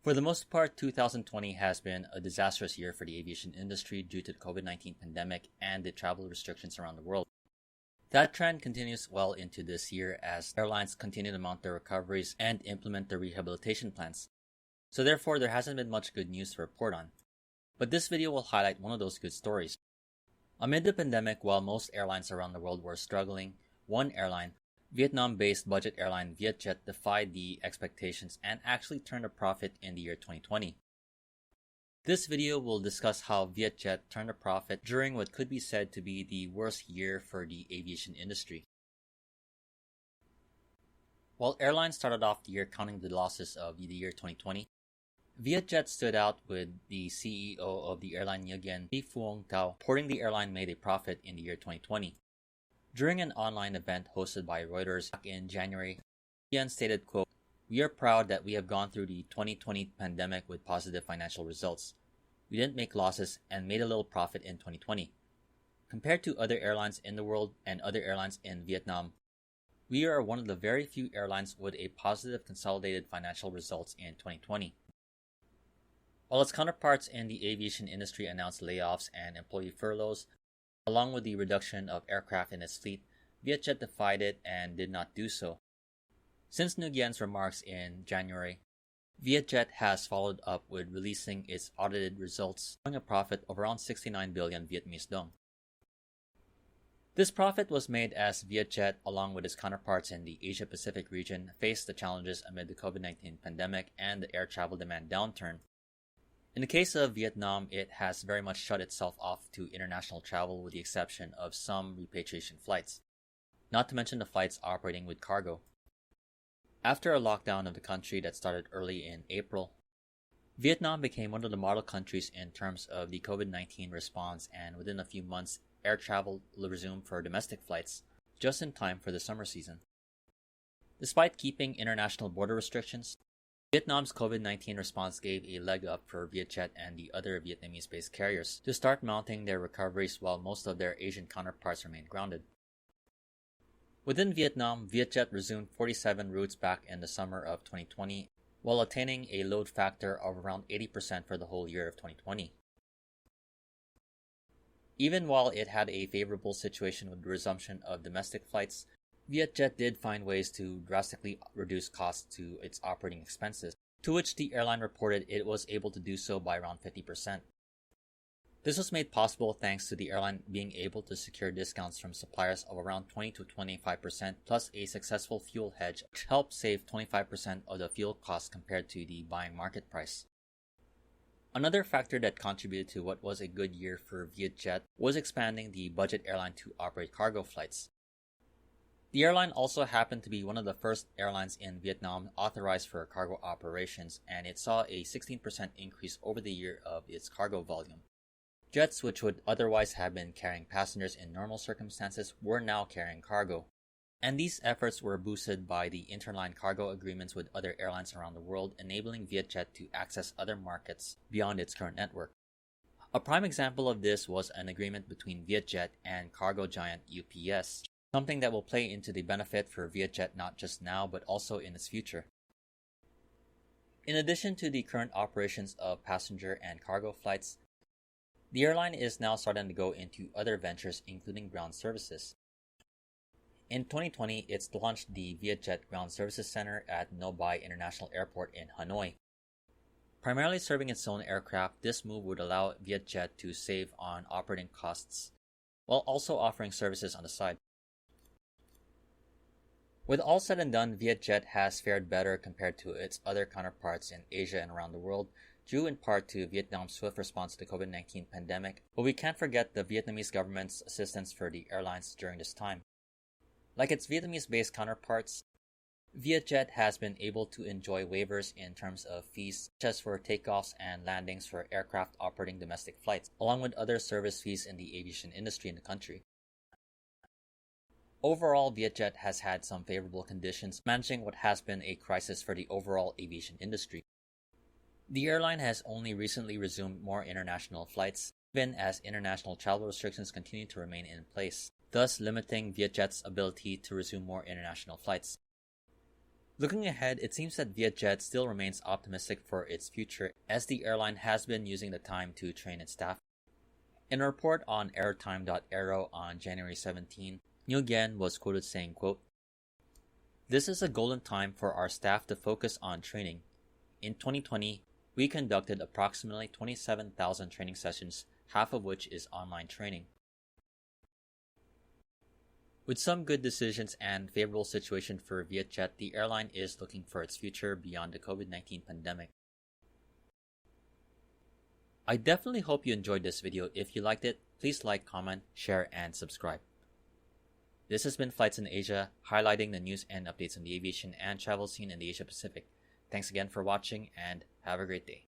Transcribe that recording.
For the most part, 2020 has been a disastrous year for the aviation industry due to the COVID-19 pandemic and the travel restrictions around the world. That trend continues well into this year as airlines continue to mount their recoveries and implement their rehabilitation plans. So therefore, there hasn't been much good news to report on. But this video will highlight one of those good stories. Amid the pandemic, while most airlines around the world were struggling, one airline, Vietnam-based budget airline VietJet, defied the expectations and actually turned a profit in the year 2020. This video will discuss how VietJet turned a profit during what could be said to be the worst year for the aviation industry. While airlines started off the year counting the losses of the year 2020, VietJet stood out with the CEO of the airline Nguyen Phuong Thao reporting the airline made a profit in the year 2020. During an online event hosted by Reuters back in January, Nguyen stated, quote, "We are proud that we have gone through the 2020 pandemic with positive financial results. We didn't make losses and made a little profit in 2020. Compared to other airlines in the world and other airlines in Vietnam, we are one of the very few airlines with a positive consolidated financial results in 2020. While its counterparts in the aviation industry announced layoffs and employee furloughs, along with the reduction of aircraft in its fleet, VietJet defied it and did not do so. Since Nguyen's remarks in January, VietJet has followed up with releasing its audited results, showing a profit of around 69 billion Vietnamese dong. This profit was made as VietJet, along with its counterparts in the Asia-Pacific region, faced the challenges amid the COVID-19 pandemic and the air travel demand downturn. In the case of Vietnam, it has very much shut itself off to international travel with the exception of some repatriation flights, not to mention the flights operating with cargo. After a lockdown of the country that started early in April, Vietnam became one of the model countries in terms of the COVID-19 response, and within a few months, air travel resumed for domestic flights, just in time for the summer season. Despite keeping international border restrictions, Vietnam's COVID-19 response gave a leg up for VietJet and the other Vietnamese-based carriers to start mounting their recoveries while most of their Asian counterparts remained grounded. Within Vietnam, VietJet resumed 47 routes back in the summer of 2020, while attaining a load factor of around 80% for the whole year of 2020. Even while it had a favorable situation with the resumption of domestic flights, VietJet did find ways to drastically reduce costs to its operating expenses, to which the airline reported it was able to do so by around 50%. This was made possible thanks to the airline being able to secure discounts from suppliers of around 20 to 25% plus a successful fuel hedge, which helped save 25% of the fuel cost compared to the buying market price. Another factor that contributed to what was a good year for VietJet was expanding the budget airline to operate cargo flights. The airline also happened to be one of the first airlines in Vietnam authorized for cargo operations, and it saw a 16% increase over the year of its cargo volume. Jets which would otherwise have been carrying passengers in normal circumstances were now carrying cargo, and these efforts were boosted by the interline cargo agreements with other airlines around the world, enabling VietJet to access other markets beyond its current network. A prime example of this was an agreement between VietJet and cargo giant UPS, something that will play into the benefit for VietJet not just now but also in its future. In addition to the current operations of passenger and cargo flights, the airline is now starting to go into other ventures including ground services. In 2020, it's launched the VietJet Ground Services Center at Nội Bài International Airport in Hanoi. Primarily serving its own aircraft, this move would allow VietJet to save on operating costs, while also offering services on the side. With all said and done, VietJet has fared better compared to its other counterparts in Asia and around the world, due in part to Vietnam's swift response to the COVID-19 pandemic, but we can't forget the Vietnamese government's assistance for the airlines during this time. Like its Vietnamese-based counterparts, VietJet has been able to enjoy waivers in terms of fees such as for takeoffs and landings for aircraft operating domestic flights, along with other service fees in the aviation industry in the country. Overall, VietJet has had some favorable conditions managing what has been a crisis for the overall aviation industry. The airline has only recently resumed more international flights, even as international travel restrictions continue to remain in place, thus limiting VietJet's ability to resume more international flights. Looking ahead, it seems that VietJet still remains optimistic for its future as the airline has been using the time to train its staff. In a report on airtime.aero on January 17, Nguyen was quoted saying, quote, "This is a golden time for our staff to focus on training. In 2020, we conducted approximately 27,000 training sessions, half of which is online training." With some good decisions and favorable situation for VietJet, the airline is looking for its future beyond the COVID-19 pandemic. I definitely hope you enjoyed this video. If you liked it, please like, comment, share, and subscribe. This has been Flights in Asia, highlighting the news and updates on the aviation and travel scene in the Asia Pacific. Thanks again for watching, and have a great day.